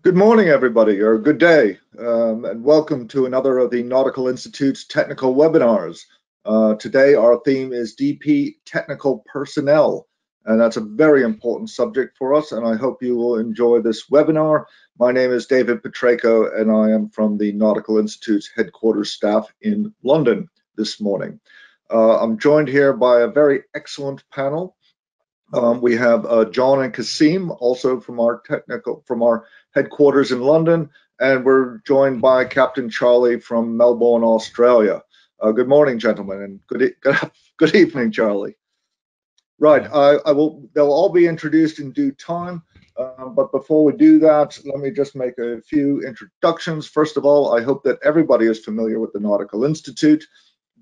Good morning, everybody, or good day, and welcome to another of the Nautical Institute's technical webinars. Today, our theme is DP Technical Personnel, and that's a very important subject for us, and I hope you will enjoy this webinar. My name is David Petraco, and I am from the Nautical Institute's headquarters staff in London this morning. I'm joined here by a very excellent panel. We have John and Kasim, also from our headquarters in London, and we're joined by Captain Charlie from Melbourne, Australia. Good morning, gentlemen, and good evening, Charlie. Right, they'll all be introduced in due time, but before we do that, let me just make a few introductions. First of all, I hope that everybody is familiar with the Nautical Institute,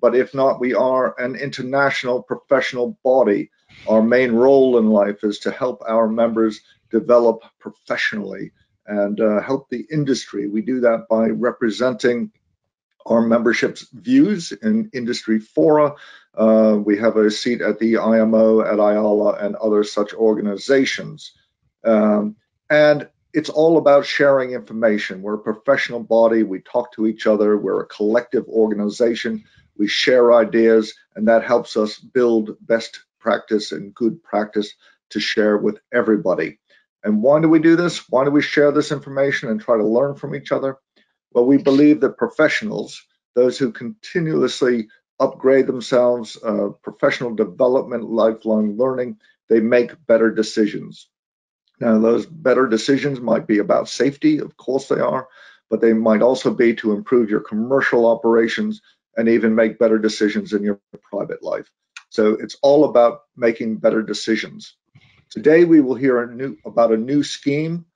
but if not, we are an international professional body. Our main role in life is to help our members develop professionally and help the industry. We do that by representing our membership's views in industry fora. We have a seat at the IMO, at IALA, and other such organizations. And it's all about sharing information. We're a professional body. We talk to each other. We're a collective organization. We share ideas, and that helps us build best practice and good practice to share with everybody. And why do we do this? Why do we share this information and try to learn from each other? Well, we believe that professionals, those who continuously upgrade themselves, professional development, lifelong learning, they make better decisions. Now, those better decisions might be about safety, of course they are, but they might also be to improve your commercial operations and even make better decisions in your private life. So it's all about making better decisions. Today we will hear about a new scheme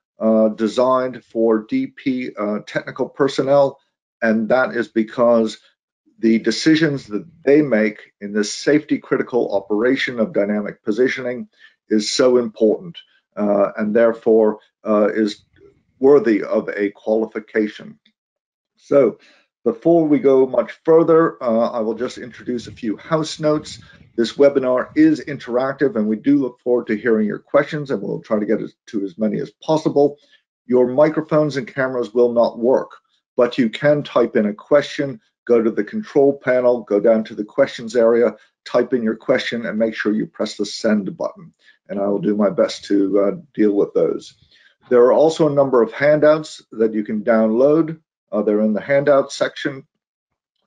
designed for DP technical personnel, and that is because the decisions that they make in this safety critical operation of dynamic positioning is so important and therefore is worthy of a qualification. So before we go much further, I will just introduce a few house notes. This webinar is interactive, and we do look forward to hearing your questions, and we'll try to get to as many as possible. Your microphones and cameras will not work, but you can type in a question, go to the control panel, go down to the questions area, type in your question, and make sure you press the send button, and I will do my best to deal with those. There are also a number of handouts that you can download. They're in the handout section.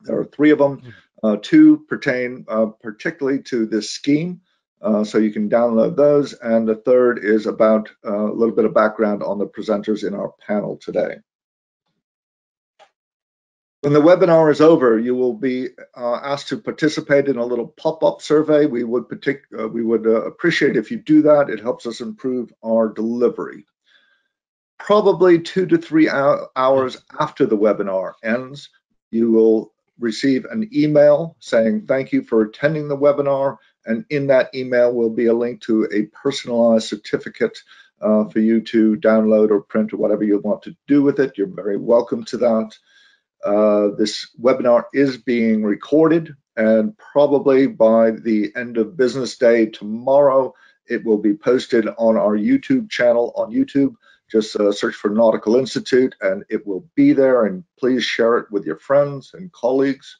There are 3 of them. 2 pertain particularly to this scheme, so you can download those. And the third is about a little bit of background on the presenters in our panel today. When the webinar is over, you will be asked to participate in a little pop-up survey. We would appreciate if you do that. It helps us improve our delivery. Probably 2 to 3 hours after the webinar ends, you will receive an email saying thank you for attending the webinar, and in that email will be a link to a personalized certificate for you to download or print or whatever you want to do with it. You're very welcome to that. This webinar is being recorded, and probably by the end of business day tomorrow, it will be posted on our YouTube channel on YouTube. Just search for Nautical Institute and it will be there, and please share it with your friends and colleagues.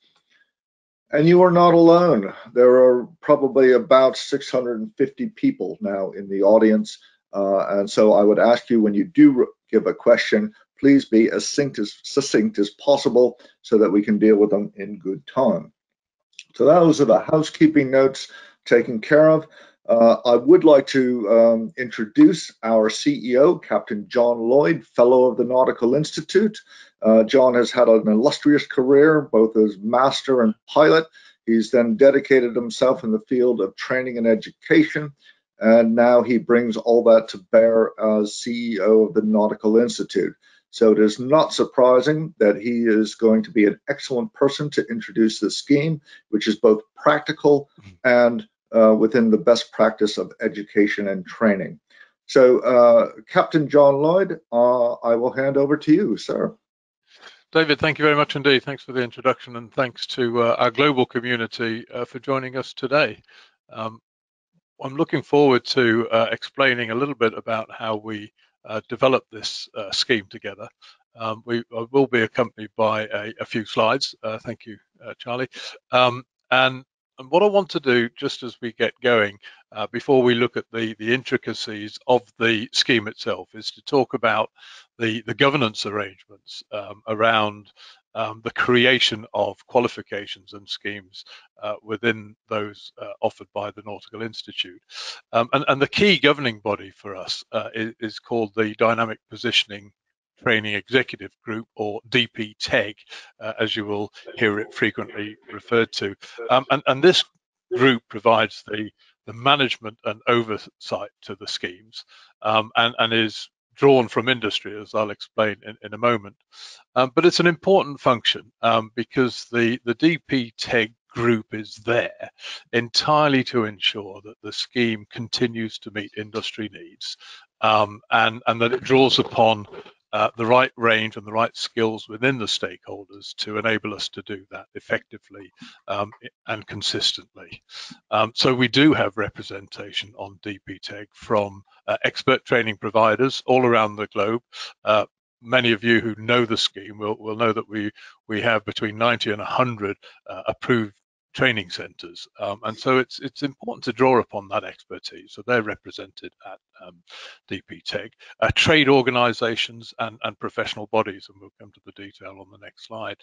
And you are not alone. There are probably about 650 people now in the audience. And so I would ask you, when you do give a question, please be as succinct as possible so that we can deal with them in good time. So those are the housekeeping notes taken care of. I would like to introduce our CEO, Captain John Lloyd, Fellow of the Nautical Institute. John has had an illustrious career, both as master and pilot. He's then dedicated himself in the field of training and education, and now he brings all that to bear as CEO of the Nautical Institute. So it is not surprising that he is going to be an excellent person to introduce this scheme, which is both practical and within the best practice of education and training. So, Captain John Lloyd, I will hand over to you, sir. David, thank you very much indeed. Thanks for the introduction, and thanks to our global community for joining us today. I'm looking forward to explaining a little bit about how we develop this scheme together. We will be accompanied by a few slides. Thank you, Charlie. And what I want to do, just as we get going, before we look at the intricacies of the scheme itself, is to talk about the governance arrangements around the creation of qualifications and schemes within those offered by the Nautical Institute. And the key governing body for us is called the Dynamic Positioning Training Executive Group, or DPTEG, as you will hear it frequently referred to. And this group provides the management and oversight to the schemes, and is drawn from industry, as I'll explain in a moment. But it's an important function because the DPTEG group is there entirely to ensure that the scheme continues to meet industry needs, and that it draws upon the right range and the right skills within the stakeholders to enable us to do that effectively and consistently. So we do have representation on DPTEG from expert training providers all around the globe. Many of you who know the scheme will know that we have between 90 and 100 approved training centres, and so it's important to draw upon that expertise. So they're represented at DPTEG, trade organisations and professional bodies, and we'll come to the detail on the next slide.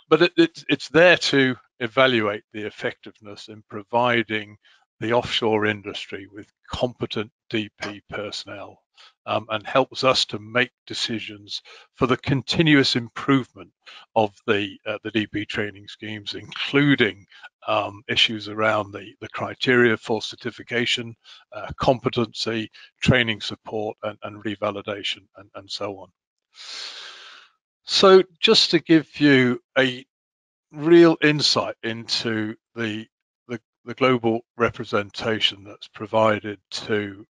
But it's there to evaluate the effectiveness in providing the offshore industry with competent DP personnel, and helps us to make decisions for the continuous improvement of the DP training schemes, including issues around the criteria for certification, competency, training support, and revalidation, and so on. So just to give you a real insight into the global representation that's provided to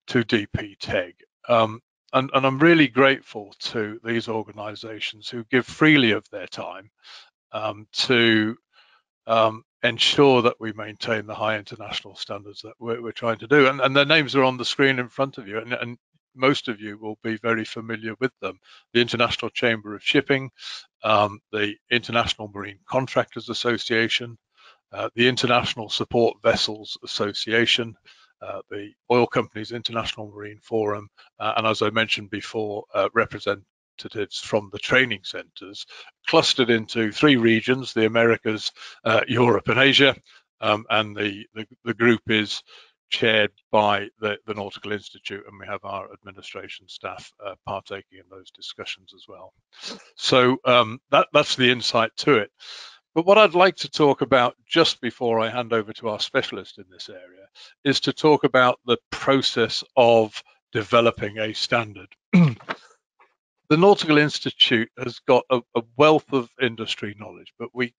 DPTEG. And I'm really grateful to these organisations who give freely of their time to ensure that we maintain the high international standards that we're trying to do. And their names are on the screen in front of you, and most of you will be very familiar with them. The International Chamber of Shipping, the International Marine Contractors Association, the International Support Vessels Association, the Oil Companies International Marine Forum, and as I mentioned before, representatives from the training centres, clustered into 3 regions: the Americas, Europe and Asia, and the group is chaired by the Nautical Institute, and we have our administration staff partaking in those discussions as well. So that's the insight to it. But what I'd like to talk about just before I hand over to our specialist in this area is to talk about the process of developing a standard. The Nautical Institute has got a wealth of industry knowledge, but we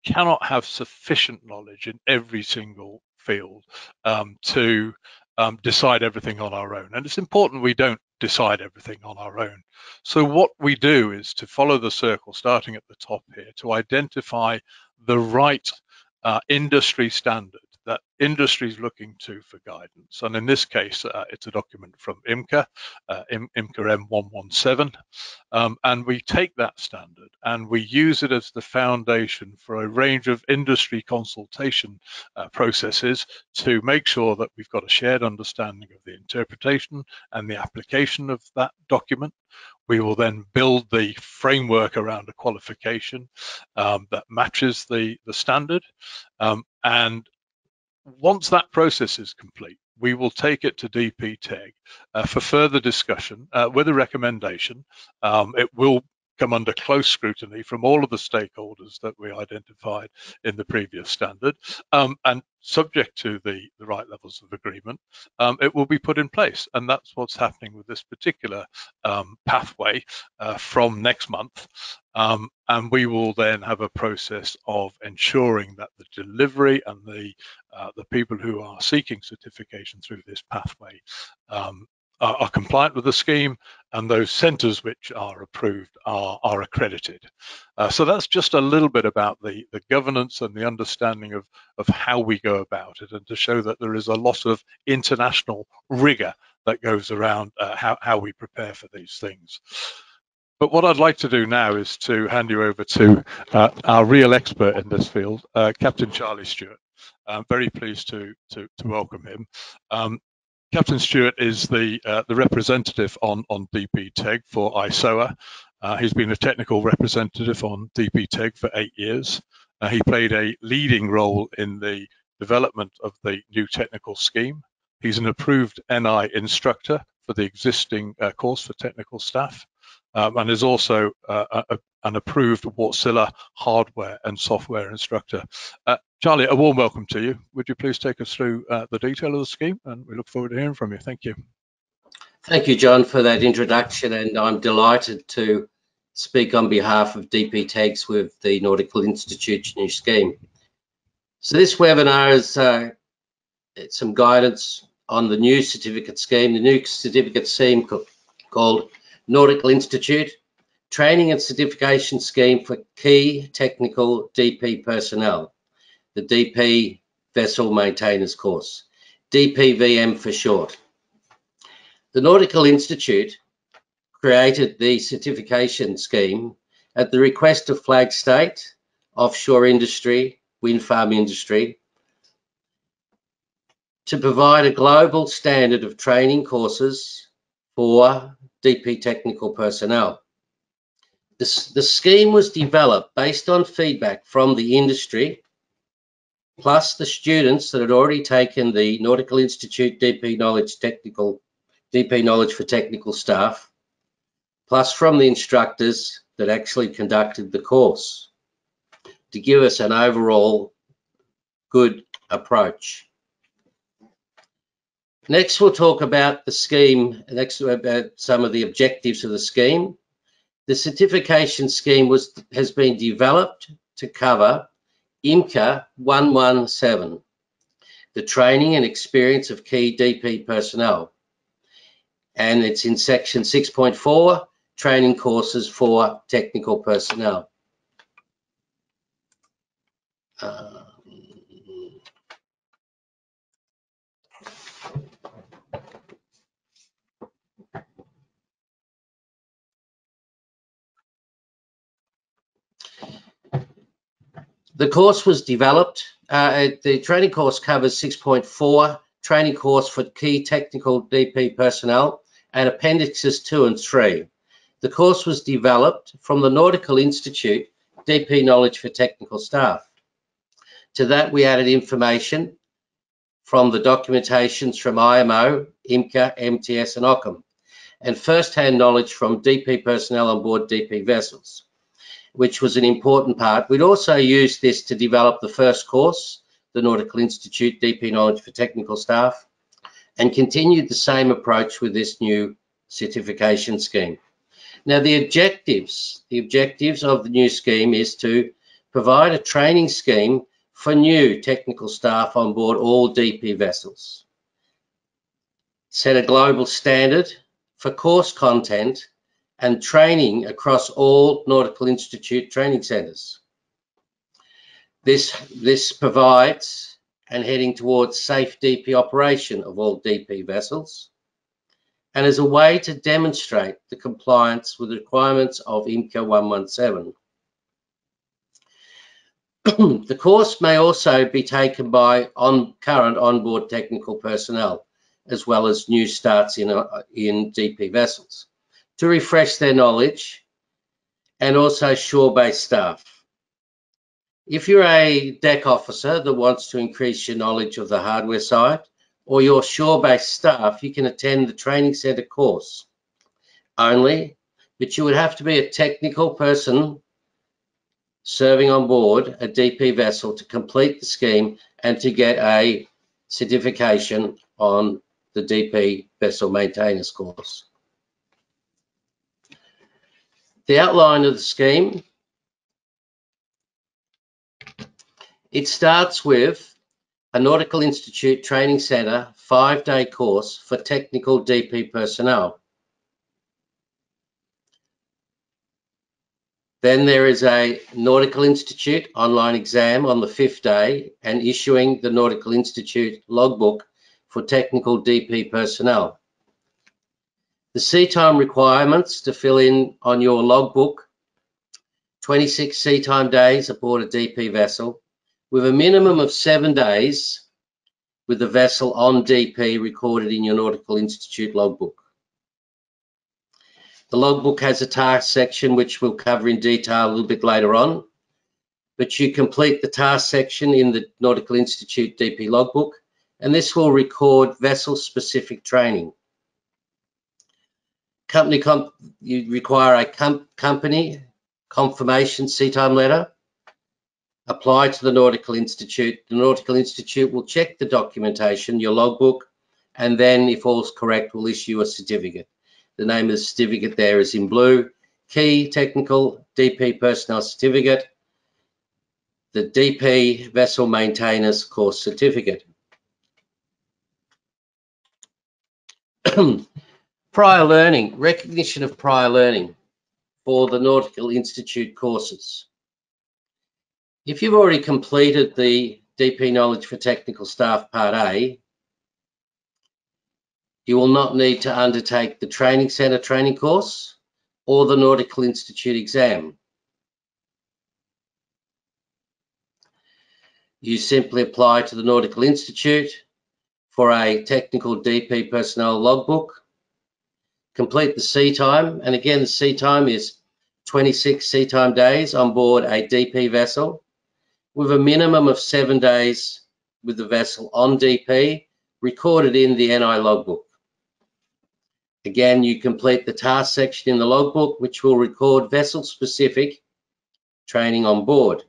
cannot have sufficient knowledge in every single field to decide everything on our own. And it's important we don't decide everything on our own. So what we do is to follow the circle, starting at the top here, to identify the right industry standard that industry is looking to for guidance. And in this case, it's a document from IMCA, IMCA M117. And we take that standard and we use it as the foundation for a range of industry consultation processes to make sure that we've got a shared understanding of the interpretation and the application of that document. We will then build the framework around a qualification that matches the standard. And once that process is complete, we will take it to DPTEG for further discussion with a recommendation. It will come under close scrutiny from all of the stakeholders that we identified in the previous standard, and subject to the right levels of agreement, it will be put in place. And that's what's happening with this particular pathway from next month. And we will then have a process of ensuring that the delivery and the people who are seeking certification through this pathway are compliant with the scheme, and those centres which are approved are accredited. So that's just a little bit about the governance and the understanding of how we go about it, and to show that there is a lot of international rigour that goes around how we prepare for these things. But what I'd like to do now is to hand you over to our real expert in this field, Captain Charlie Stewart. I'm very pleased to welcome him. Captain Stewart is the representative on DPTEG for ISOA. He's been a technical representative on DPTEG for 8 years. He played a leading role in the development of the new technical scheme. He's an approved NI instructor for the existing course for technical staff, and is also an approved Wärtsilä hardware and software instructor. Charlie, a warm welcome to you. Would you please take us through the detail of the scheme? And we look forward to hearing from you. Thank you. Thank you, John, for that introduction, and I'm delighted to speak on behalf of DPTEGs with the Nautical Institute's new scheme. So this webinar is some guidance on the new certificate scheme. The new certificate scheme called Nautical Institute Training and Certification Scheme for Key Technical DP Personnel, the DP Vessel Maintainers course, DPVM for short. The Nautical Institute created the certification scheme at the request of flag state, offshore industry, wind farm industry, to provide a global standard of training courses for DP technical personnel. The scheme was developed based on feedback from the industry, plus the students that had already taken the Nautical Institute DP Knowledge for technical staff, plus from the instructors that actually conducted the course, to give us an overall good approach. Next, we'll talk about the scheme, about some of the objectives of the scheme. The certification scheme has been developed to cover IMCA 117, the training and experience of key DP personnel. And it's in section 6.4, training courses for technical personnel. The course was developed, the training course covers 6.4, training course for key technical DP personnel, and appendixes 2 and 3. The course was developed from the Nautical Institute DP Knowledge for Technical Staff. To that, we added information from the documentations from IMO, IMCA, MTS, and OCCAM, and first-hand knowledge from DP personnel on board DP vessels, which was an important part. We'd also used this to develop the first course, the Nautical Institute DP Knowledge for Technical Staff, and continued the same approach with this new certification scheme. Now, the objectives of the new scheme is to provide a training scheme for new technical staff on board all DP vessels, set a global standard for course content and training across all Nautical Institute training centres. This provides and heading towards safe DP operation of all DP vessels, and as a way to demonstrate the compliance with the requirements of IMCA 117. The course may also be taken by current onboard technical personnel, as well as new starts in DP vessels, to refresh their knowledge, and also shore-based staff. If you're a deck officer that wants to increase your knowledge of the hardware side, or your shore-based staff, you can attend the training centre course only, but you would have to be a technical person serving on board a DP vessel to complete the scheme and to get a certification on the DP Vessel Maintainers course. The outline of the scheme, it starts with a Nautical Institute Training Centre 5-day course for technical DP personnel. Then there is a Nautical Institute online exam on the 5th day and issuing the Nautical Institute Logbook for technical DP personnel. The sea time requirements to fill in on your logbook: 26 sea time days aboard a DP vessel, with a minimum of 7 days with the vessel on DP recorded in your Nautical Institute logbook. The logbook has a task section which we'll cover in detail a little bit later on, but you complete the task section in the Nautical Institute DP logbook, and this will record vessel-specific training. You require a company confirmation sea time letter. Apply to the Nautical Institute. The Nautical Institute will check the documentation, your logbook, and then, if all's correct, will issue a certificate. The name of the certificate there is in blue: Key Technical DP Personnel Certificate, the DP Vessel Maintainers Course Certificate. Prior learning, recognition of prior learning for the Nautical Institute courses. If you've already completed the DP Knowledge for Technical Staff Part A, you will not need to undertake the Training Centre training course or the Nautical Institute exam. You simply apply to the Nautical Institute for a Technical DP Personnel logbook, complete the sea time, and again the sea time is 26 sea time days on board a DP vessel, with a minimum of 7 days with the vessel on DP recorded in the NI logbook. Again, you complete the task section in the logbook, which will record vessel-specific training on board.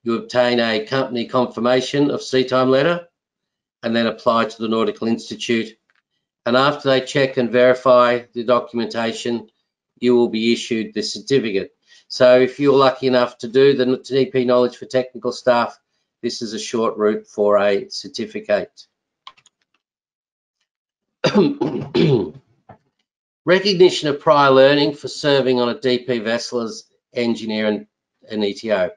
You obtain a company confirmation of sea time letter and then apply to the Nautical Institute. And after they check and verify the documentation, you will be issued the certificate. So if you're lucky enough to do the DP Knowledge for Technical Staff, this is a short route for a certificate. Recognition of prior learning for serving on a DP vessel as engineer and an ETO.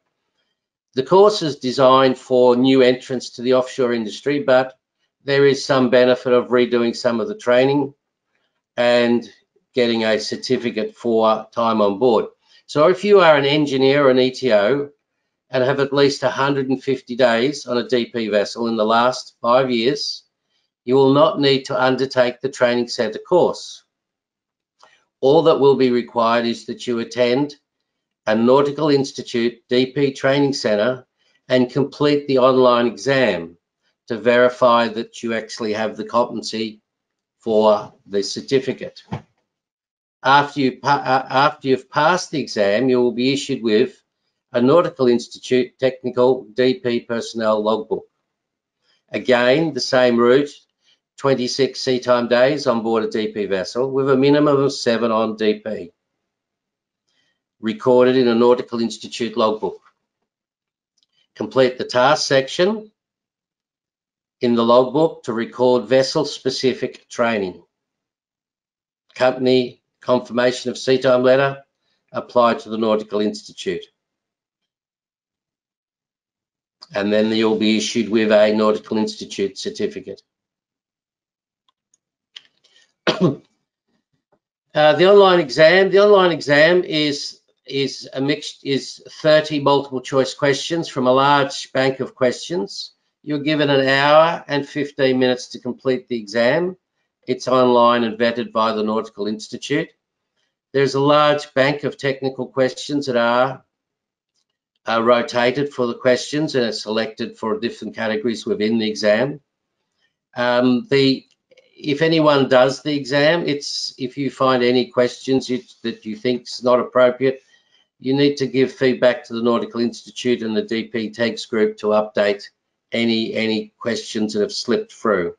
The course is designed for new entrants to the offshore industry, but there is some benefit of redoing some of the training and getting a certificate for time on board. So if you are an engineer or an ETO and have at least 150 days on a DP vessel in the last 5 years, you will not need to undertake the Training Centre course. All that will be required is that you attend a Nautical Institute DP Training Centre and complete the online exam to verify that you actually have the competency for the certificate. After you've passed the exam, you will be issued with a Nautical Institute Technical DP Personnel Logbook. Again, the same route, 26 sea time days on board a DP vessel with a minimum of 7 on DP, recorded in a Nautical Institute logbook. Complete the task section in the logbook to record vessel-specific training. Company confirmation of sea time letter, apply to the Nautical Institute. And then you'll be issued with a Nautical Institute certificate. The online exam is 30 multiple choice questions from a large bank of questions. You're given an hour and 15 minutes to complete the exam. It's online and vetted by the Nautical Institute. There's a large bank of technical questions that are rotated for the questions and are selected for different categories within the exam. If anyone does the exam, if you find any questions that you think is not appropriate, you need to give feedback to the Nautical Institute and the DP Tags group to update any questions that have slipped through.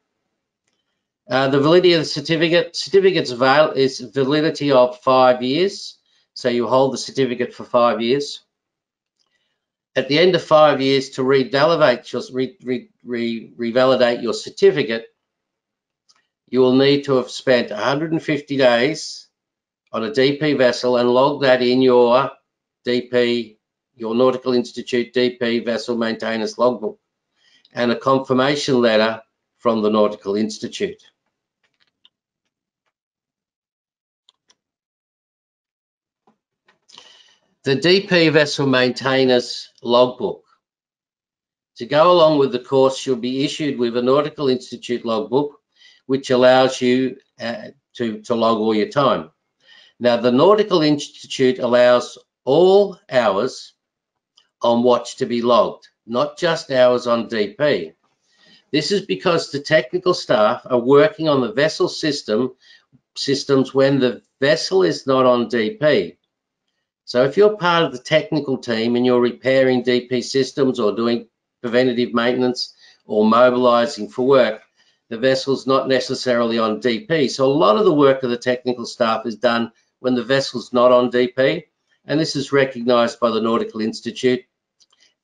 The validity of the certificate's is validity of 5 years. So you hold the certificate for 5 years. At the end of 5 years, to revalidate your certificate, you will need to have spent 150 days on a DP vessel and log that in your Nautical Institute DP Vessel Maintenance Logbook, and a confirmation letter from the Nautical Institute. The DP vessel maintainers logbook. To go along with the course, you'll be issued with a Nautical Institute logbook, which allows you to log all your time. Now, the Nautical Institute allows all hours on watch to be logged, not just hours on DP. This is because the technical staff are working on the vessel systems when the vessel is not on DP. So if you're part of the technical team and you're repairing DP systems or doing preventative maintenance or mobilizing for work, the vessel's not necessarily on DP. So a lot of the work of the technical staff is done when the vessel's not on DP, and this is recognized by the Nautical Institute.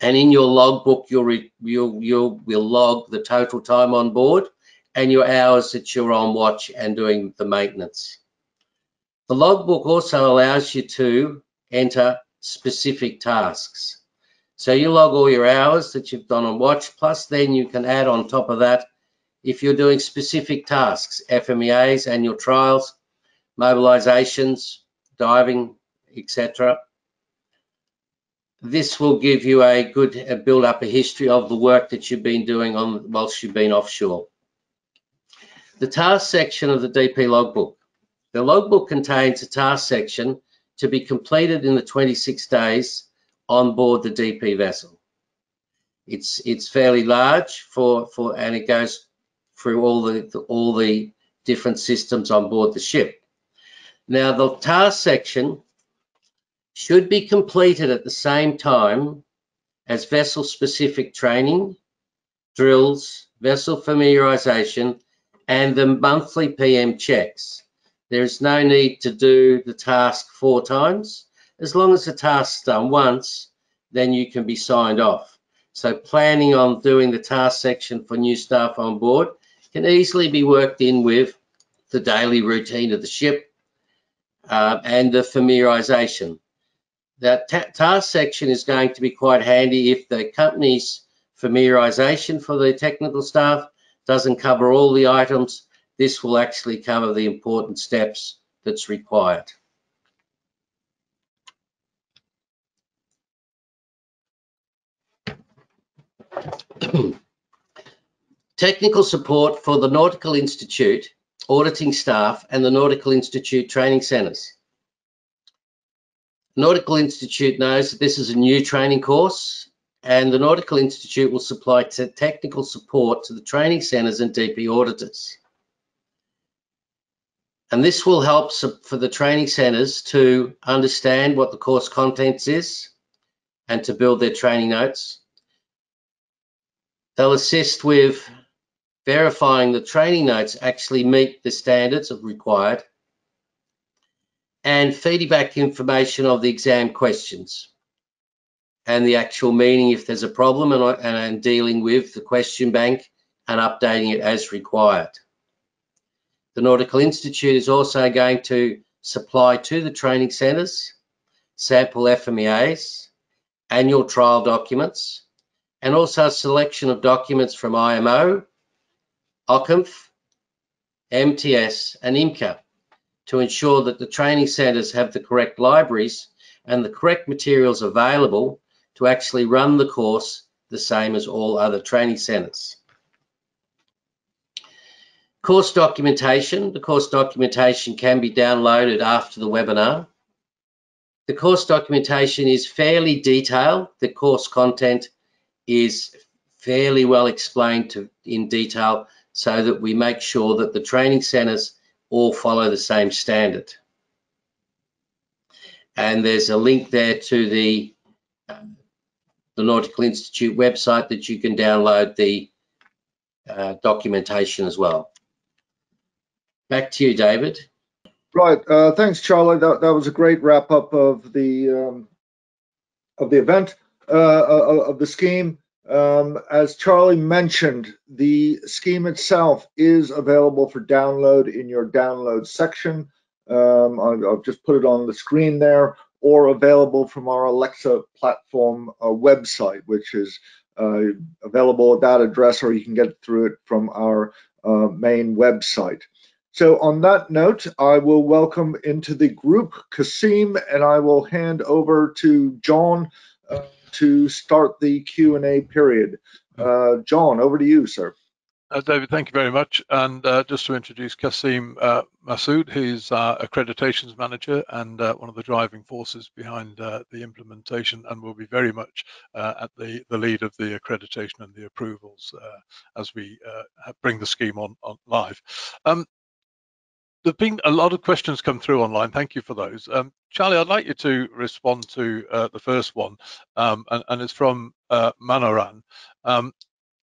And in your logbook, you'll log the total time on board and your hours that you're on watch and doing the maintenance. The logbook also allows you to enter specific tasks. So you log all your hours that you've done on watch, plus then you can add on top of that if you're doing specific tasks, FMEAs, annual trials, mobilizations, diving, etc. This will give you a good build up a history of the work that you've been doing whilst you've been offshore. The task section of the DP logbook. The logbook contains a task section to be completed in the 26 days on board the DP vessel. It's fairly large and it goes through all the different systems on board the ship. Now, the task section should be completed at the same time as vessel-specific training, drills, vessel familiarization, and the monthly PM checks. There is no need to do the task 4 times. As long as the task's done once, then you can be signed off. So planning on doing the task section for new staff on board can easily be worked in with the daily routine of the ship and the familiarization. That task section is going to be quite handy if the company's familiarization for the technical staff doesn't cover all the items. This will actually cover the important steps that's required. Technical support for the Nautical Institute auditing staff and the Nautical Institute training centres. Nautical Institute knows that this is a new training course, and the Nautical Institute will supply technical support to the training centres and DP auditors. And this will help for the training centres to understand what the course contents is and to build their training notes. They'll assist with verifying the training notes actually meet the standards required and feeding back information of the exam questions and the actual meaning if there's a problem and dealing with the question bank and updating it as required. The Nautical Institute is also going to supply to the training centres sample FMEAs, annual trial documents, and also a selection of documents from IMO, OCMF, MTS, and IMCA to ensure that the training centres have the correct libraries and the correct materials available to actually run the course the same as all other training centres. Course documentation. The course documentation can be downloaded after the webinar. The course documentation is fairly detailed. The course content is fairly well explained in detail so that we make sure that the training centres all follow the same standard. And there's a link there to the Nautical Institute website that you can download the documentation as well. Back to you, David. Right, thanks, Charlie. That was a great wrap up of the event, of the scheme. As Charlie mentioned, the scheme itself is available for download in your download section. I'll just put it on the screen there, or available from our Alexa platform website, which is available at that address, or you can get through it from our main website. So on that note, I will welcome into the group Kasim, and I will hand over to John to start the Q&A period. John, over to you, sir. David, thank you very much. And just to introduce Kasim Masood, he's our accreditations manager and one of the driving forces behind the implementation, and will be very much at the lead of the accreditation and the approvals as we bring the scheme on live. There've been a lot of questions come through online. Thank you for those. Charlie, I'd like you to respond to the first one, and it's from Manoran.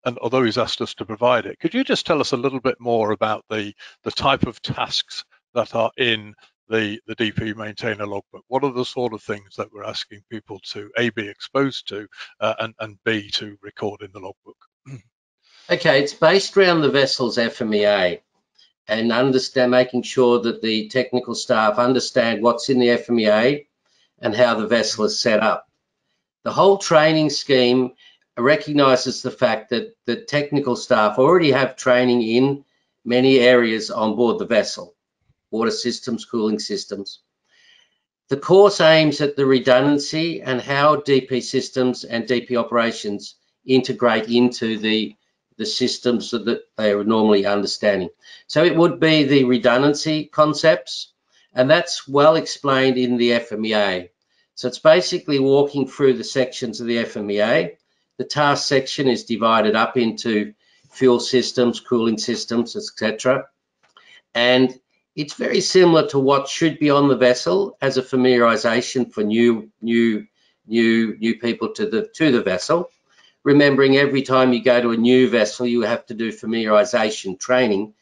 And although he's asked us to provide it, could you just tell us a little bit more about the type of tasks that are in the DP maintainer logbook? What are the sort of things that we're asking people to A, be exposed to, and B, to record in the logbook? Okay, it's based around the vessel's FMEA and making sure that the technical staff understand what's in the FMEA and how the vessel is set up. The whole training scheme recognises the fact that the technical staff already have training in many areas on board the vessel, water systems, cooling systems. The course aims at the redundancy and how DP systems and DP operations integrate into the systems that they are normally understanding. So it would be the redundancy concepts, and that's well explained in the FMEA. So it's basically walking through the sections of the FMEA. The task section is divided up into fuel systems, cooling systems, etc. And it's very similar to what should be on the vessel as a familiarization for new people to the vessel. Remembering every time you go to a new vessel, you have to do familiarization training,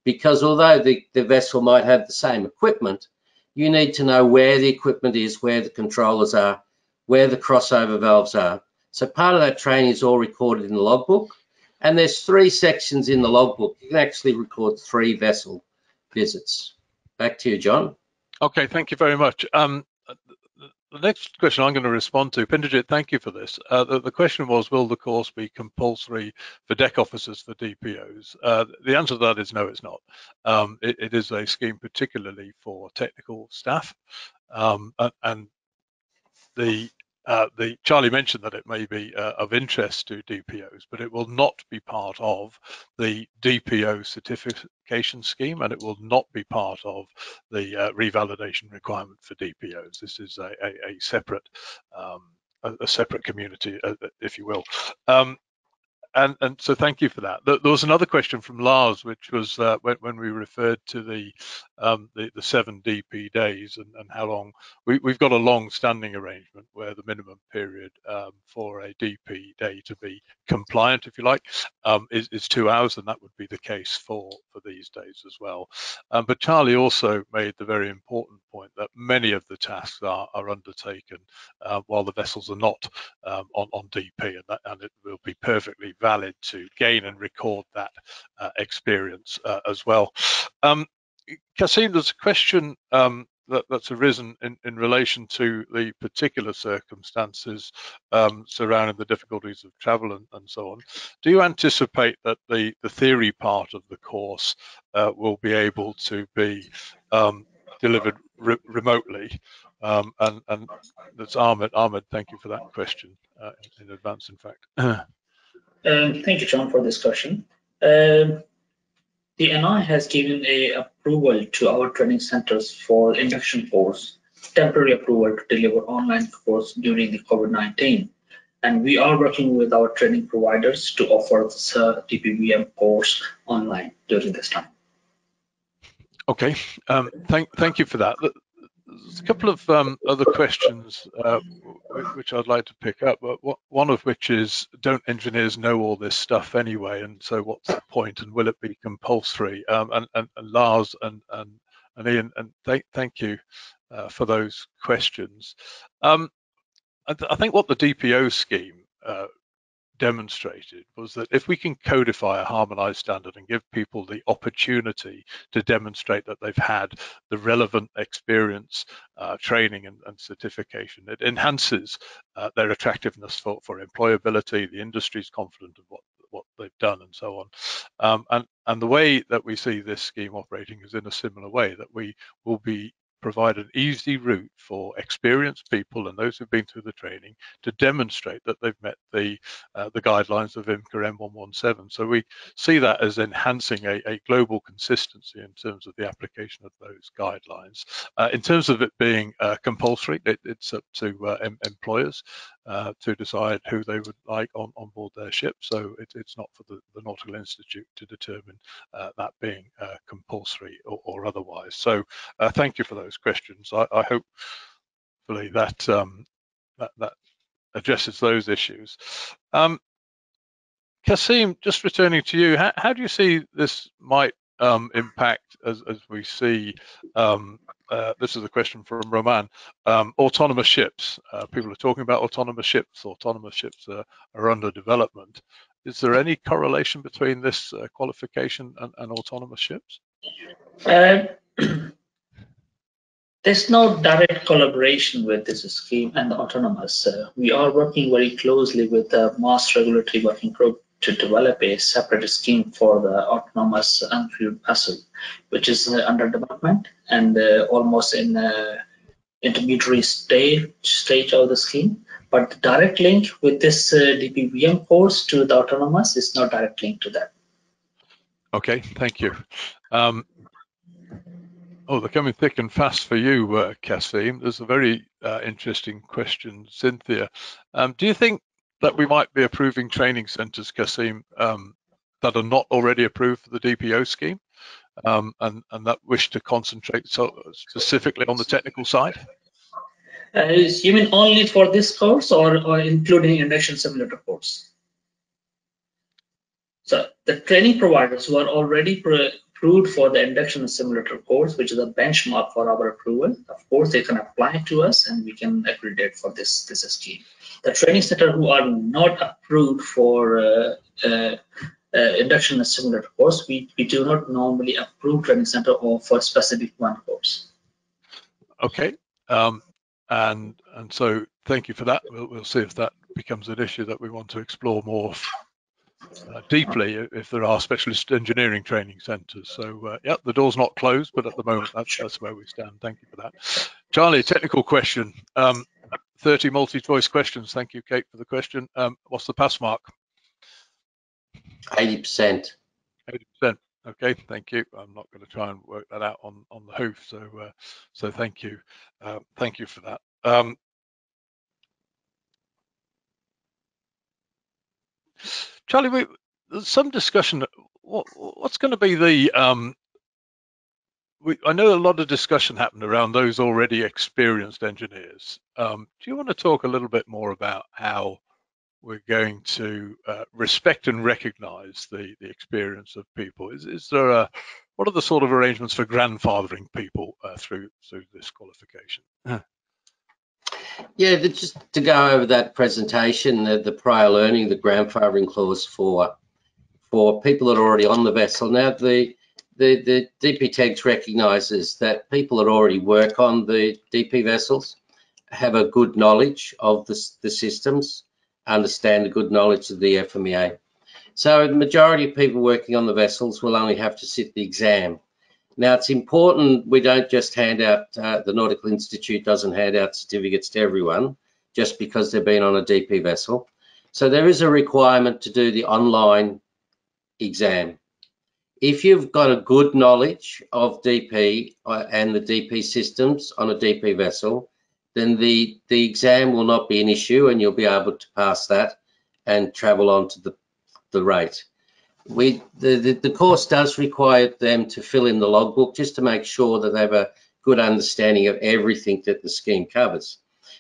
because although the vessel might have the same equipment, you need to know where the equipment is, where the controllers are, where the crossover valves are. So part of that training is all recorded in the logbook, and there's 3 sections in the logbook. You can actually record 3 vessel visits. Back to you, John. Okay, thank you very much. The next question I'm going to respond to, Pinderjit, thank you for this. The question was, will the course be compulsory for deck officers for DPOs? The answer to that is no, it's not. It is a scheme particularly for technical staff, and Charlie mentioned that it may be of interest to DPOs, but it will not be part of the DPO certification scheme, and it will not be part of the revalidation requirement for DPOs. This is a separate community, if you will. And so thank you for that. There was another question from Lars, which was when we referred to the 7 DP days and how long. We've got a long-standing arrangement where the minimum period for a DP day to be compliant, if you like, is 2 hours, and that would be the case for these days as well. But Charlie also made the very important point that many of the tasks are undertaken while the vessels are not on DP, and it will be perfectly valid to gain and record that experience as well. Kasim, there's a question that's arisen in relation to the particular circumstances surrounding the difficulties of travel and so on. Do you anticipate that the theory part of the course will be able to be delivered remotely? And that's Ahmed. Ahmed, thank you for that question in advance, in fact. Thank you, John, for this question. The NI has given a approval to our training centers for induction course, temporary approval to deliver online course during the COVID-19. And we are working with our training providers to offer this DPVM course online during this time. Okay, thank you for that. There's a couple of other questions which I'd like to pick up, but one of which is, don't engineers know all this stuff anyway, and so what's the point, and will it be compulsory? And Lars and Ian, and thank you for those questions. I think what the DPO scheme demonstrated was that if we can codify a harmonized standard and give people the opportunity to demonstrate that they've had the relevant experience, training and certification, it enhances their attractiveness for employability. The industry is confident of what they've done and so on. And the way that we see this scheme operating is in a similar way, that we will provide an easy route for experienced people and those who've been through the training to demonstrate that they've met the guidelines of IMCA M117. So we see that as enhancing a global consistency in terms of the application of those guidelines. In terms of it being compulsory, it's up to employers to decide who they would like on board their ship. So it's not for the Nautical Institute to determine that being compulsory or otherwise. So thank you for those questions. I hope hopefully that that addresses those issues. Kasim, just returning to you, how do you see this might impact as we see, this is a question from Roman, autonomous ships. People are talking about autonomous ships. Autonomous ships are under development. Is there any correlation between this qualification and autonomous ships? There's no direct collaboration with this scheme and the autonomous. We are working very closely with the Mass Regulatory Working Group to develop a separate scheme for the autonomous uncrewed vessel, which is under development and almost in intermediary stage of the scheme. But the direct link with this DPVM course to the autonomous is not direct link to that. Okay, thank you. Oh, they're coming thick and fast for you, Kasim. There's a very interesting question, Cynthia. Do you think that we might be approving training centres, Kasim, that are not already approved for the DPO scheme, and that wish to concentrate specifically on the technical side? You mean only for this course, or including induction simulator course? So the training providers who are already approved for the induction simulator course, which is a benchmark for our approval, of course they can apply to us and we can accredit for this scheme. The training center who are not approved for induction simulator course, we do not normally approve training center or for specific one course. Okay, and so thank you for that. We'll see if that becomes an issue that we want to explore more deeply if there are specialist engineering training centres. So yeah, the door's not closed, but at the moment that's where we stand. Thank you for that. Charlie, technical question. 30 multi-choice questions. Thank you, Kate, for the question. What's the pass mark? 80%. 80%. Okay, thank you. I'm not going to try and work that out on the hoof. So thank you. Thank you for that. Charlie, there's some discussion. What's going to be the? I know a lot of discussion happened around those already experienced engineers. Do you want to talk a little bit more about how we're going to respect and recognise the experience of people? Is there what are the sort of arrangements for grandfathering people through this qualification? Yeah, just to go over that presentation, the prior learning, the grandfathering clause for people that are already on the vessel. Now, the DP tags recognises that people that already work on the DP vessels have a good knowledge of the systems, understand a good knowledge of the FMEA. So the majority of people working on the vessels will only have to sit the exam. Now, it's important we don't just hand out, the Nautical Institute doesn't hand out certificates to everyone just because they've been on a DP vessel. So there is a requirement to do the online exam. If you've got a good knowledge of DP and the DP systems on a DP vessel, then the exam will not be an issue and you'll be able to pass that and travel on to the rate. The course does require them to fill in the logbook just to make sure that they have a good understanding of everything that the scheme covers.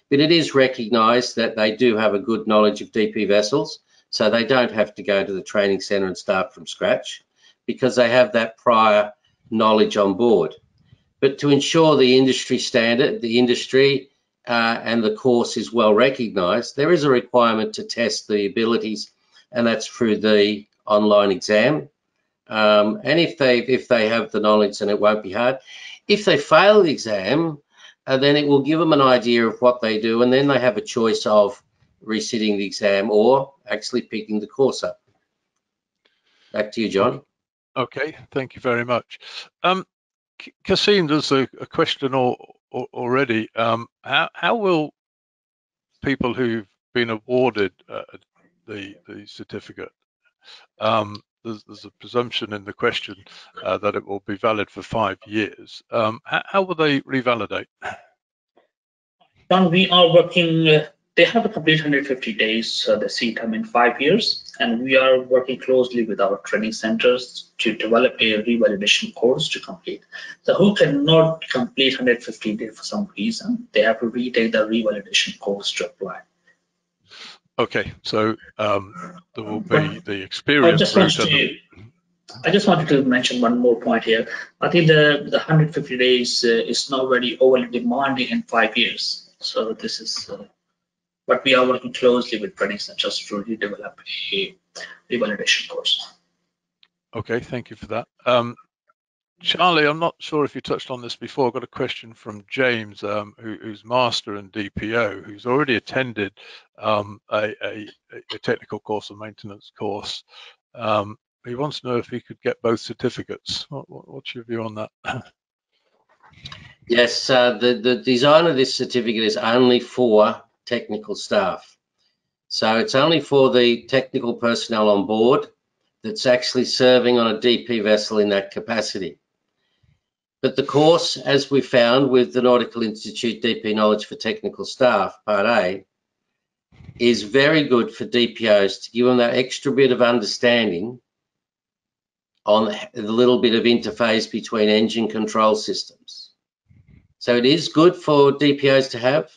But it is recognised that they do have a good knowledge of DP vessels, so they don't have to go to the training centre and start from scratch because they have that prior knowledge on board. But to ensure the industry standard, the industry and the course is well recognised, there is a requirement to test the abilities, and that's through the online exam. And if they have the knowledge, then it won't be hard. If they fail the exam, then it will give them an idea of what they do, and then they have a choice of resitting the exam or actually picking the course up. Back to you, John. Okay, thank you very much. Kasim, there's a question already. How will people who've been awarded the certificate, there's a presumption in the question that it will be valid for 5 years. How will they revalidate? John, we are working, they have to complete 150 days, the sea term in 5 years, and we are working closely with our training centers to develop a revalidation course to complete. So who cannot complete 150 days for some reason, they have to retake the revalidation course to apply. Okay, so there will be the experience route. I just wanted to mention one more point here. I think the 150 days is not very overly demanding in 5 years. So this is but we are working closely with training centers to develop a revalidation course. Okay, thank you for that. Charlie, I'm not sure if you touched on this before. I've got a question from James, who's master in DPO, who's already attended a technical course, a maintenance course. He wants to know if he could get both certificates. What's your view on that? Yes, the design of this certificate is only for technical staff. So it's only for the technical personnel on board that's actually serving on a DP vessel in that capacity. But the course, as we found with the Nautical Institute DP Knowledge for Technical Staff, Part A, is very good for DPOs to give them that extra bit of understanding on the little bit of interface between engine control systems. So it is good for DPOs to have.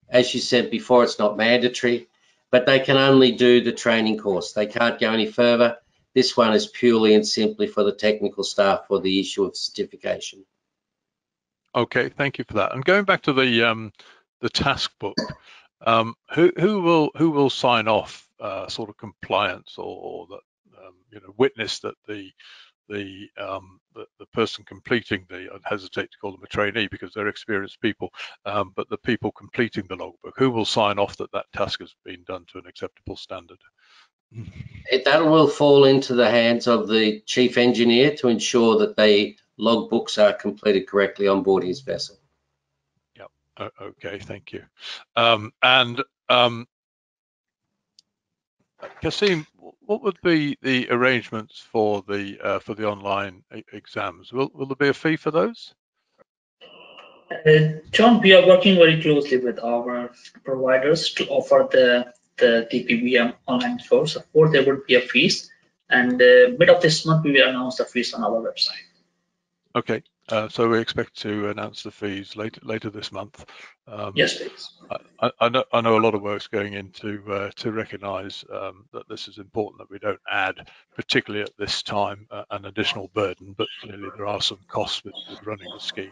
As you said before, it's not mandatory, but they can only do the training course. They can't go any further. This one is purely and simply for the technical staff for the issue of certification. Okay, thank you for that. And going back to the task book, who will sign off sort of compliance or that witness that the person completing I hesitate to call them a trainee because they're experienced people, but the people completing the logbook, who will sign off that that task has been done to an acceptable standard? That will fall into the hands of the chief engineer to ensure that the logbooks are completed correctly on board his vessel. Yep. Okay, thank you. Kasim, what would be the arrangements for the online exams? Will there be a fee for those? John, we are working very closely with our providers to offer the DPVM online course. Of course, there would be a fees, and mid of this month we will announce the fees on our website. Okay, so we expect to announce the fees later this month. Yes, please. I know a lot of work's going into to recognise that this is important, that we don't add, particularly at this time, an additional burden. But clearly there are some costs with running the scheme.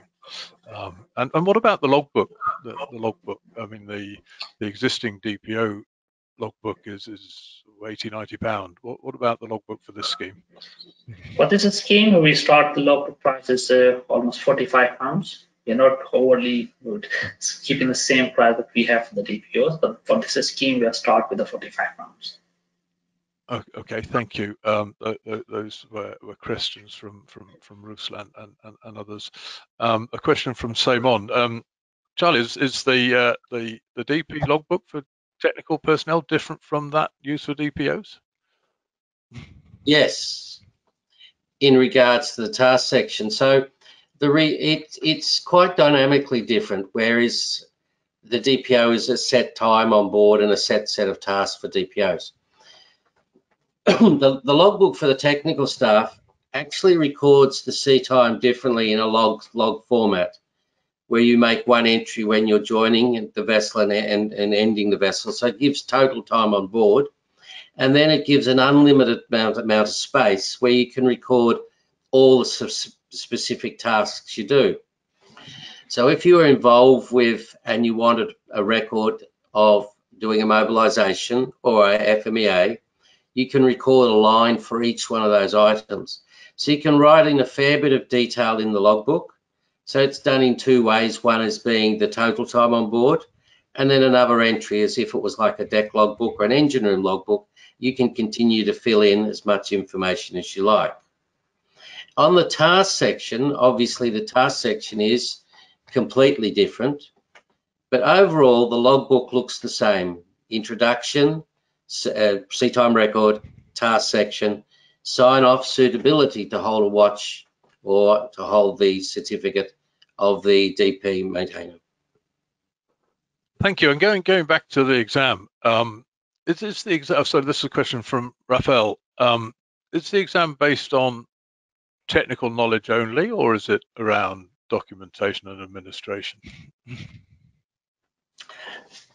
And what about the logbook? The logbook. I mean, the existing DPO logbook is £80–90. What about the logbook for this scheme? For this scheme, we start the logbook price is almost £45. We're not overly good, keeping the same price that we have for the DPOs, but for this scheme, we'll start with the £45. Okay, thank you. Those were questions from Ruslan and others. A question from Simon. Charlie, is the DP logbook for technical personnel different from that used for DPOs? Yes, in regards to the task section. So it's quite dynamically different, whereas the DPO is a set time on board and a set of tasks for DPOs. The logbook for the technical staff actually records the sea time differently in a log format, where you make one entry when you're joining the vessel and ending the vessel. So it gives total time on board, and then it gives an unlimited amount of space where you can record all the specific tasks you do. So if you were involved with and you wanted a record of doing a mobilisation or a FMEA, you can record a line for each one of those items. So you can write in a fair bit of detail in the logbook. So it's done in two ways. One is being the total time on board, and then another entry as if it was like a deck logbook or an engine room logbook, you can continue to fill in as much information as you like. On the task section, obviously the task section is completely different, but overall the logbook looks the same. Introduction, sea time record, task section, sign off, suitability to hold a watch or to hold the certificate of the DP maintainer. Thank you. And going back to the exam, is the exam? So this is a question from Raphael. Is the exam based on technical knowledge only, or is it around documentation and administration?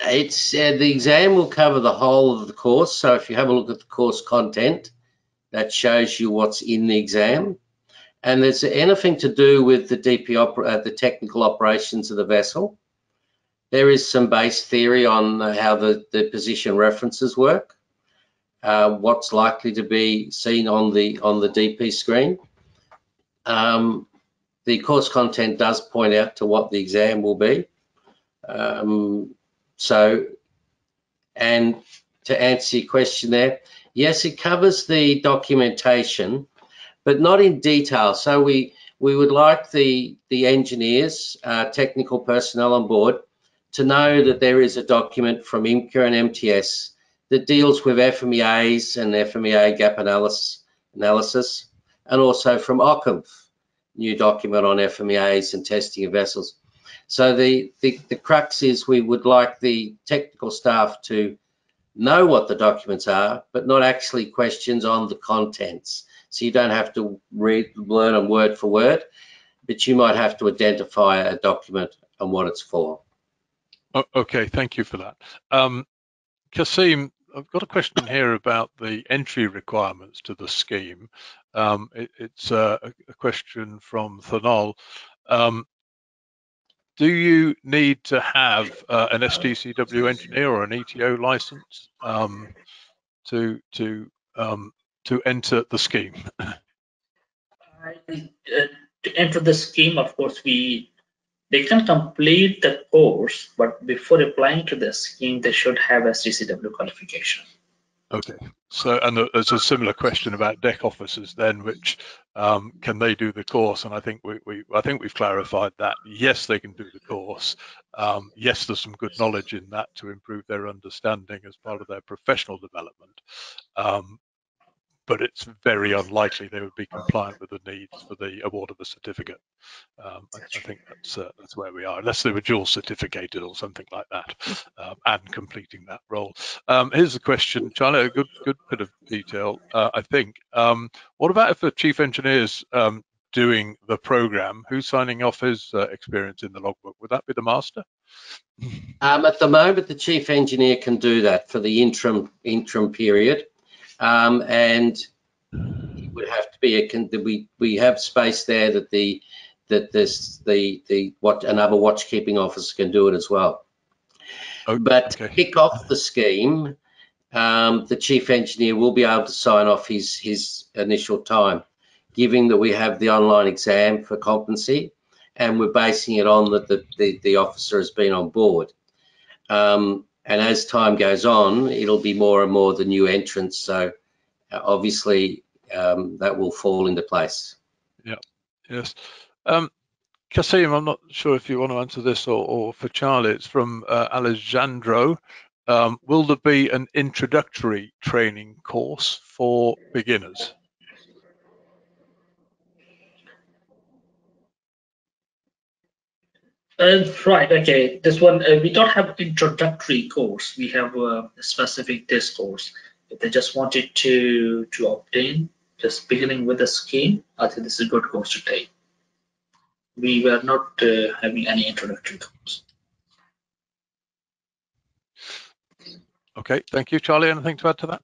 It's the exam will cover the whole of the course. So if you have a look at the course content, that shows you what's in the exam. And there's anything to do with the the technical operations of the vessel. There is some base theory on how the position references work, what's likely to be seen on the DP screen. The course content does point out to what the exam will be. And to answer your question there, yes, it covers the documentation, but not in detail. So we would like the engineers, technical personnel on board, to know that there is a document from IMCA and MTS that deals with FMEAs and FMEA gap analysis, and also from OCCAV, new document on FMEAs and testing of vessels. So the crux is we would like the technical staff to know what the documents are, but not actually questions on the contents. So you don't have to learn them word for word, but you might have to identify a document and what it's for. Okay, thank you for that. Kasim, I've got a question here about the entry requirements to the scheme. It's a question from Thanol. Do you need to have an STCW engineer or an ETO license to enter the scheme? To enter the scheme, of course, they can complete the course, but before applying to the scheme, they should have STCW qualification. Okay, so and there's a similar question about deck officers then, which can they do the course? And I think we've clarified that yes, they can do the course. Yes, there's some good knowledge in that to improve their understanding as part of their professional development. But it's very unlikely they would be compliant with the needs for the award of a certificate. I think that's where we are, unless they were dual certificated or something like that, and completing that role. Here's a question, Charlie, a good bit of detail, I think. What about if the chief engineer's doing the program? Who's signing off his experience in the logbook? Would that be the master? At the moment, the chief engineer can do that for the interim period. And it would have to be we have space there that another watchkeeping officer can do it as well. Okay. But to kick off the scheme, the chief engineer will be able to sign off his initial time, given that we have the online exam for competency, and we're basing it on that the officer has been on board. And as time goes on, it'll be more and more the new entrants. So obviously that will fall into place. Yeah. Yes. Kasim, I'm not sure if you want to answer this or for Charlie. It's from Alejandro. Will there be an introductory training course for beginners? Right, okay. This one, we don't have introductory course. We have a specific this course. If they just wanted to obtain, just beginning with the scheme, I think this is a good course to take. We were not having any introductory course. Okay, thank you. Charlie, anything to add to that?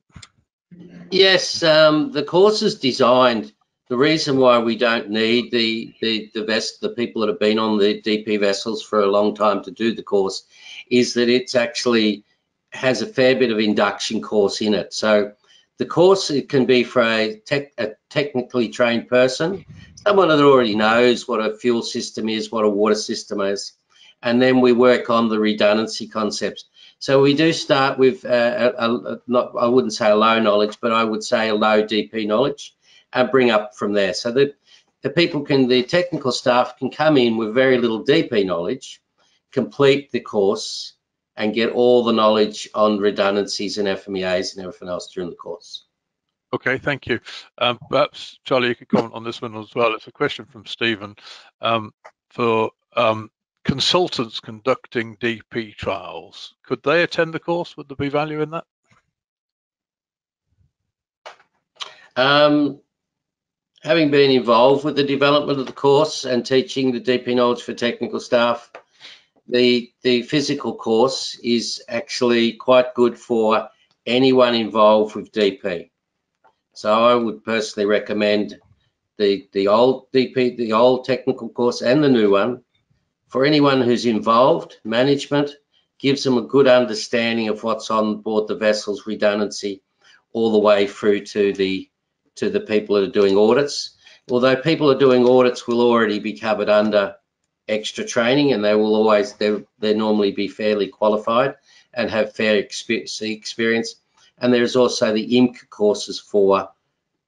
Yes, the course is designed. The reason why we don't need the people that have been on the DP vessels for a long time to do the course is that it's actually has a fair bit of induction course in it. So the course, it can be for a technically trained person, someone that already knows what a fuel system is, what a water system is, and then we work on the redundancy concepts. So we do start with not, I wouldn't say a low knowledge, but I would say a low DP knowledge, and bring up from there. So that the people can, the technical staff can come in with very little DP knowledge, complete the course, and get all the knowledge on redundancies and FMEAs and everything else during the course. Okay, thank you. Perhaps, Charlie, you could comment on this one as well. It's a question from Stephen. For consultants conducting DP trials, could they attend the course? Would there be value in that? Having been involved with the development of the course and teaching the DP knowledge for technical staff, the physical course is actually quite good for anyone involved with DP. So I would personally recommend the old DP, the old technical course, and the new one for anyone who's involved. Management gives them a good understanding of what's on board the vessel's redundancy, all the way through to the people that are doing audits. Although people are doing audits will already be covered under extra training, and they will always, they normally be fairly qualified and have fair experience. And there's also the IMCA courses for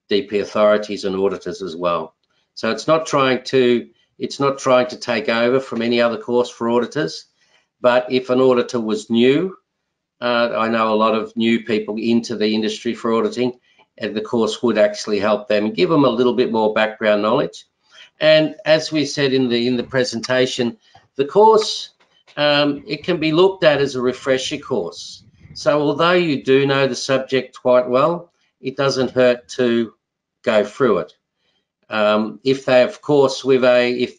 DP authorities and auditors as well. So it's not trying to take over from any other course for auditors. But if an auditor was new, I know a lot of new people into the industry for auditing, and the course would actually help them and give them a little bit more background knowledge. And as we said in the presentation, the course, it can be looked at as a refresher course. So although you do know the subject quite well, it doesn't hurt to go through it. If they, of course, if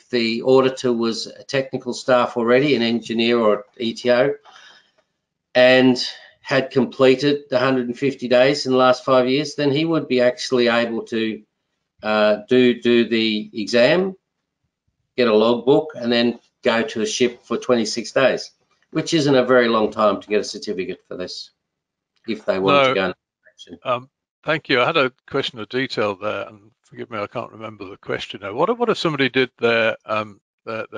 the auditor was a technical staff already, an engineer or ETO, and had completed the 150 days in the last 5 years, then he would be actually able to do the exam, get a logbook, and then go to a ship for 26 days, which isn't a very long time to get a certificate for this, if they want to go. Thank you. I had a question of detail there, and forgive me, I can't remember the question now. What if somebody did their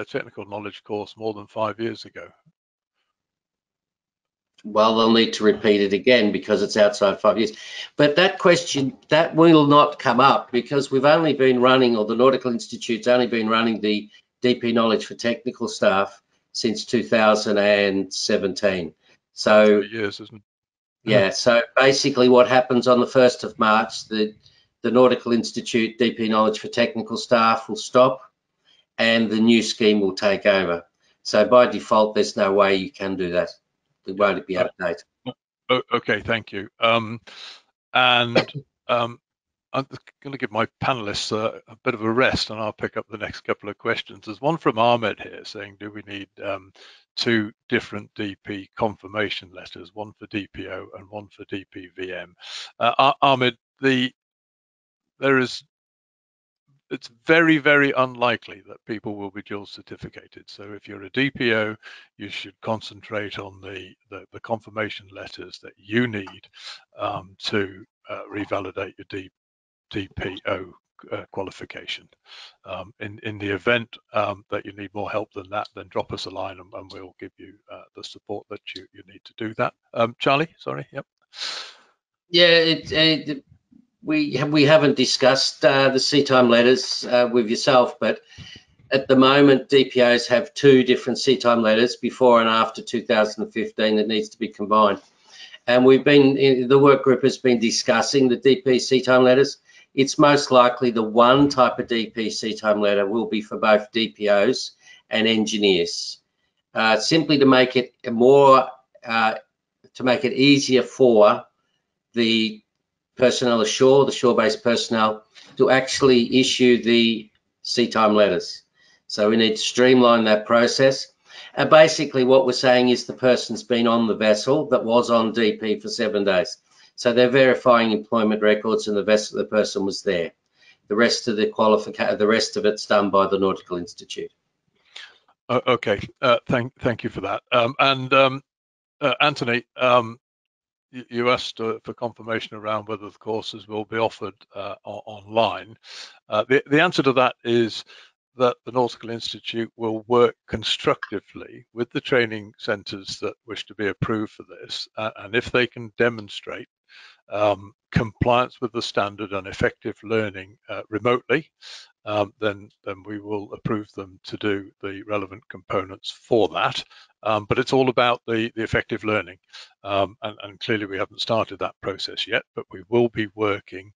technical knowledge course more than 5 years ago? Well, they'll need to repeat it again because it's outside 5 years. But that question, that will not come up because we've only been running, or the Nautical Institute's only been running the DP knowledge for technical staff since 2017. So 3 years, isn't it? Yeah, so basically what happens on the 1st of March, the Nautical Institute DP knowledge for technical staff will stop and the new scheme will take over. So by default, there's no way you can do that. It won't be out of date. Okay, thank you. I'm going to give my panelists a bit of a rest, and I'll pick up the next couple of questions. There's one from Ahmed here saying, do we need 2 different DP confirmation letters, one for DPO and one for DPVM? Ahmed, it's very, very unlikely that people will be dual certificated. So if you're a DPO, you should concentrate on the confirmation letters that you need to revalidate your DPO qualification. In the event that you need more help than that, then drop us a line and we'll give you the support that you need to do that. Charlie, sorry, yep. Yeah, we haven't discussed the sea time letters with yourself, but at the moment DPOs have 2 different sea time letters before and after 2015 that needs to be combined. And the work group has been discussing the DP sea time letters. It's most likely the one type of DP sea time letter will be for both DPOs and engineers, simply to make it easier for the personnel ashore, the shore-based personnel, to actually issue the sea time letters. So we need to streamline that process. And basically what we're saying is the person's been on the vessel that was on DP for 7 days. So they're verifying employment records and the person was there. The rest of the rest of it's done by the Nautical Institute. Okay, thank you for that. Anthony, you asked for confirmation around whether the courses will be offered online. The answer to that is that the Nautical Institute will work constructively with the training centres that wish to be approved for this, and if they can demonstrate compliance with the standard and effective learning remotely, then we will approve them to do the relevant components for that. But it's all about the effective learning, and clearly we haven't started that process yet, but we will be working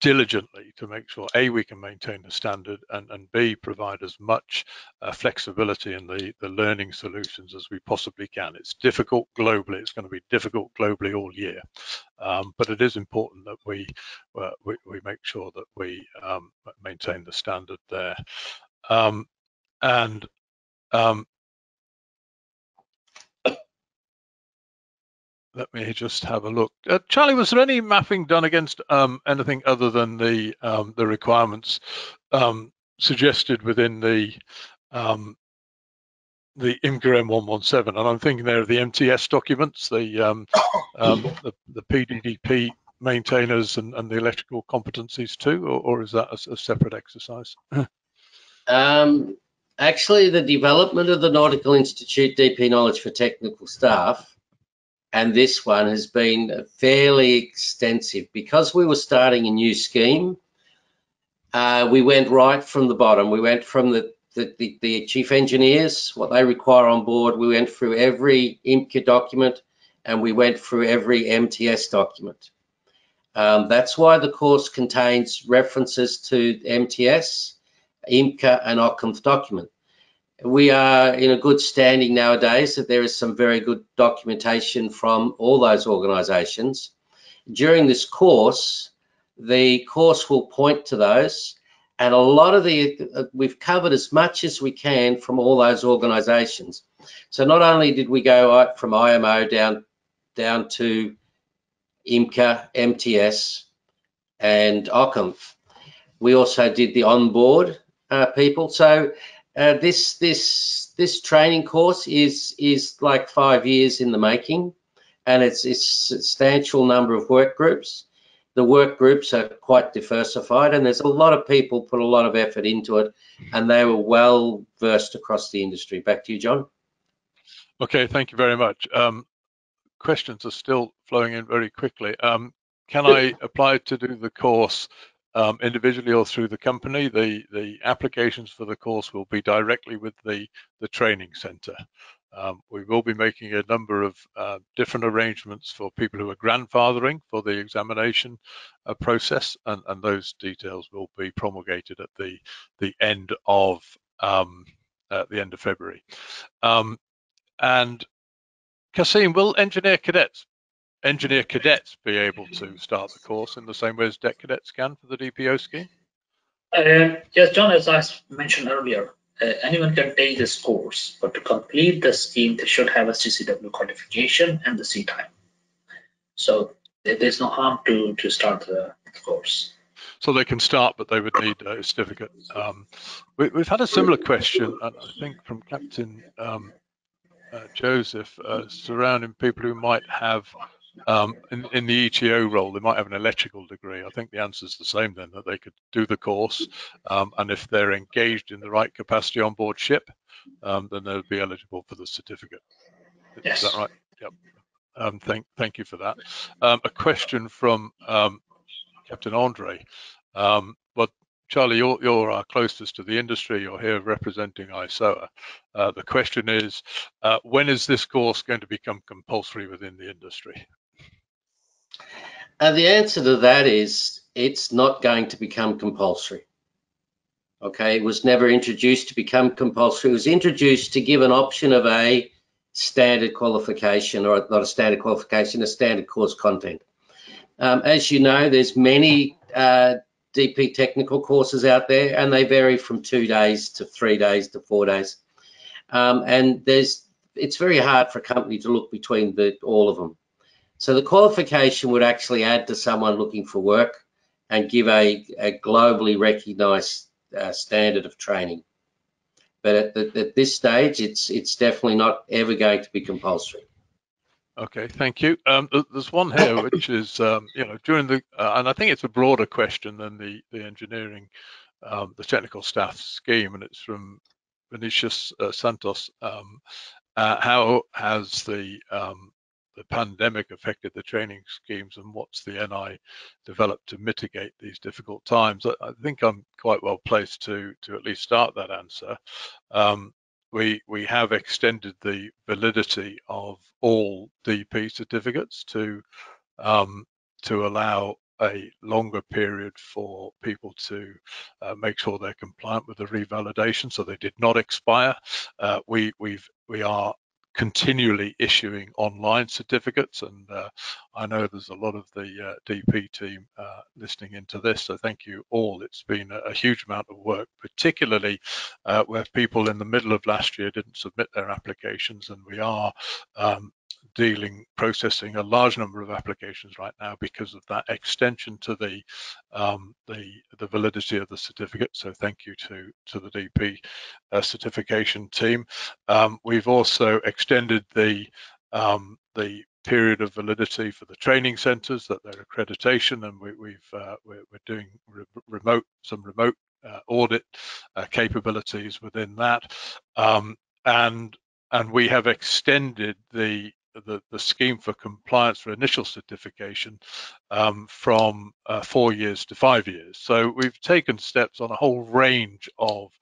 diligently to make sure A, we can maintain the standard, and B, provide as much flexibility in the learning solutions as we possibly can. It's difficult globally. It's going to be difficult globally all year, but it is important that we make sure that we maintain the standard there. Let me just have a look. Charlie, was there any mapping done against anything other than the requirements suggested within the IMCA M117? And I'm thinking there of the MTS documents, the PDDP maintainers and the electrical competencies too, or is that a separate exercise? Actually, the development of the Nautical Institute DP Knowledge for Technical Staff and this one has been fairly extensive. Because we were starting a new scheme, we went right from the bottom. We went from the chief engineers, what they require on board. We went through every IMCA document, and we went through every MTS document. That's why the course contains references to MTS, IMCA, and OCCAM's document. We are in a good standing nowadays that there is some very good documentation from all those organisations. During this course, the course will point to those, and a lot of we've covered as much as we can from all those organisations. So not only did we go from IMO down to IMCA, MTS, and OCCAM, we also did the onboard people. So this training course is like 5 years in the making, and it's a substantial number of work groups. The work groups are quite diversified, and there's a lot of people put a lot of effort into it, and they were well versed across the industry. Back to you, John. Okay, thank you very much. Questions are still flowing in very quickly. Can I apply to do the course individually or through the company? The applications for the course will be directly with the training centre. We will be making a number of different arrangements for people who are grandfathering for the examination process, and those details will be promulgated at the end of February. And Kasim, will engineer cadets be able to start the course in the same way as deck cadets can for the DPO scheme? Yes, John, as I mentioned earlier, anyone can take this course, but to complete the scheme, they should have a CCW qualification and the sea time. So there's no harm to start the course. So they can start, but they would need a certificate. We've had a similar question, I think, from Captain Joseph, surrounding people who might have, in the ETO role, they might have an electrical degree. I think the answer is the same then, that they could do the course, and if they're engaged in the right capacity on board ship, then they'll be eligible for the certificate. Yes. Is that right? Yep. Thank you for that. A question from Captain Andre. Well, Charlie, you're closest to the industry. You're here representing ISOA. The question is, when is this course going to become compulsory within the industry? The answer to that is it's not going to become compulsory. Okay, it was never introduced to become compulsory. It was introduced to give an option of a standard qualification, or not a standard qualification, a standard course content. As you know, there's many DP technical courses out there, and they vary from 2 days to 3 days to 4 days. And it's very hard for a company to look between all of them. So the qualification would actually add to someone looking for work and give a globally recognised standard of training. But at this stage, it's definitely not ever going to be compulsory. Okay, thank you. There's one here which is, during the, and I think it's a broader question than the engineering the technical staff scheme, and it's from Vinicius Santos. How has the pandemic affected the training schemes, and what's the NI developed to mitigate these difficult times? I think I'm quite well placed to at least start that answer. We have extended the validity of all DP certificates to allow a longer period for people to make sure they're compliant with the revalidation, so they did not expire. We are continually issuing online certificates, and I know there's a lot of the DP team listening into this, so thank you all. It's been a huge amount of work, particularly where people in the middle of last year didn't submit their applications, and we are processing a large number of applications right now because of that extension to the validity of the certificate. So thank you to the DP certification team. We've also extended the period of validity for the training centres, that their accreditation, and we're doing some remote audit capabilities within that, and we have extended the scheme for compliance for initial certification from 4 years to 5 years. So we've taken steps on a whole range of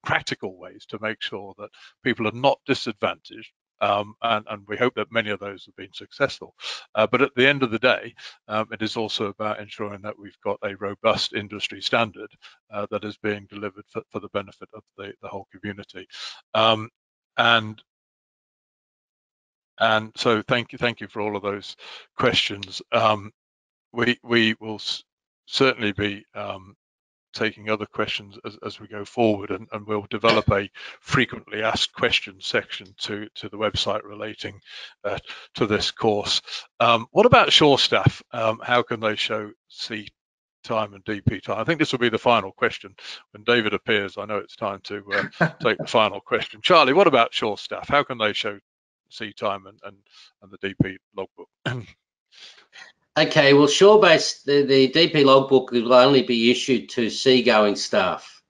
practical ways to make sure that people are not disadvantaged. And we hope that many of those have been successful. But at the end of the day, it is also about ensuring that we've got a robust industry standard that is being delivered for the benefit of the whole community. And so thank you for all of those questions. We will certainly be taking other questions as we go forward, and we'll develop a frequently asked questions section to the website relating to this course. What about shore staff? How can they show sea time and DP time? I think this will be the final question. When David appears, I know it's time to take the final question. Charlie, what about shore staff? How can they show sea time and the DP logbook? Okay, well, shore-based, the DP logbook will only be issued to seagoing staff.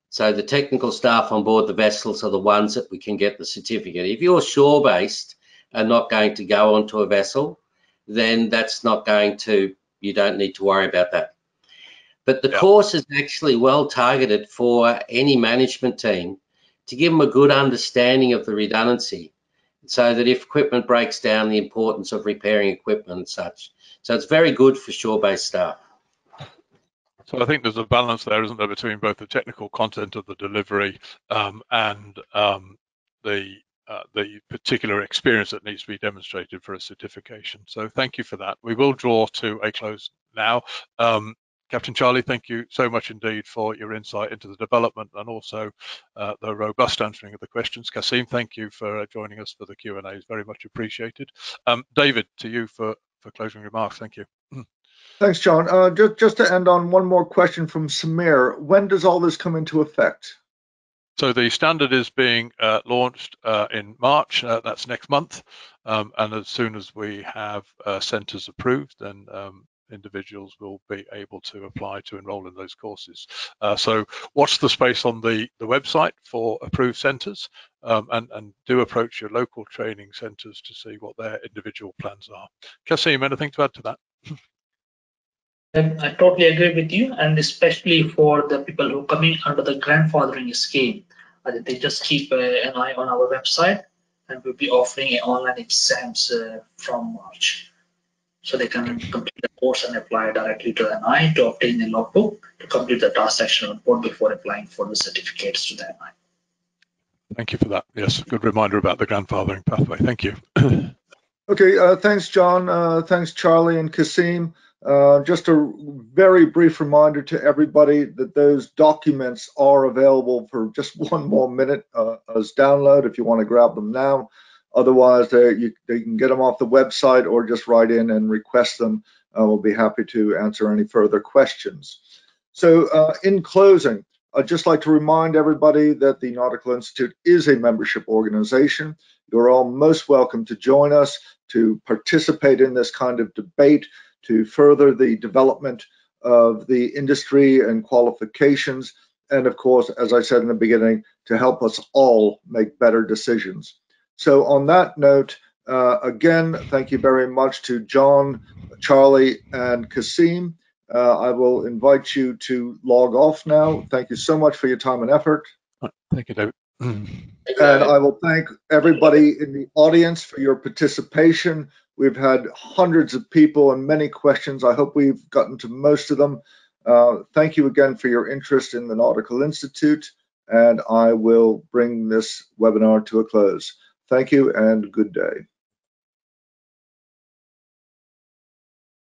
So the technical staff on board the vessels are the ones that we can get the certificate. If you're shore-based and not going to go onto a vessel, then that's not going to, you don't need to worry about that. But the course is actually well targeted for any management team to give them a good understanding of the redundancy, so that if equipment breaks down, the importance of repairing equipment and such. So it's very good for shore-based staff. So I think there's a balance there, isn't there, between both the technical content of the delivery and the particular experience that needs to be demonstrated for a certification. So thank you for that. We will draw to a close now. Captain Charlie, thank you so much indeed for your insight into the development and also the robust answering of the questions. Kasim, thank you for joining us for the Q&A. It's very much appreciated. David, to you for closing remarks. Thank you. Thanks, John. Just to end on one more question from Samir. When does all this come into effect? So the standard is being launched in March. That's next month. And as soon as we have centres approved, then individuals will be able to apply to enrol in those courses. So watch the space on the website for approved centres, and do approach your local training centres to see what their individual plans are. Kasim, anything to add to that? I totally agree with you, and especially for the people who are coming under the grandfathering scheme, they just keep an eye on our website, and we'll be offering online exams from March. So they can complete the course and apply directly to NI to obtain the logbook to complete the task section report before applying for the certificates to the NI. Thank you for that. Yes, a good reminder about the grandfathering pathway. Thank you. Okay, thanks, John. Thanks, Charlie and Kasim. Just a very brief reminder to everybody that those documents are available for just one more minute as download if you want to grab them now. Otherwise, they can get them off the website or just write in and request them. We'll be happy to answer any further questions. So in closing, I'd just like to remind everybody that the Nautical Institute is a membership organization. You're all most welcome to join us to participate in this kind of debate, to further the development of the industry and qualifications, and of course, as I said in the beginning, to help us all make better decisions. So on that note, again, thank you very much to John, Charlie, and Kasim. I will invite you to log off now. Thank you so much for your time and effort. Thank you, David. And I will thank everybody in the audience for your participation. We've had hundreds of people and many questions. I hope we've gotten to most of them. Thank you again for your interest in the Nautical Institute, and I will bring this webinar to a close. Thank you and good day.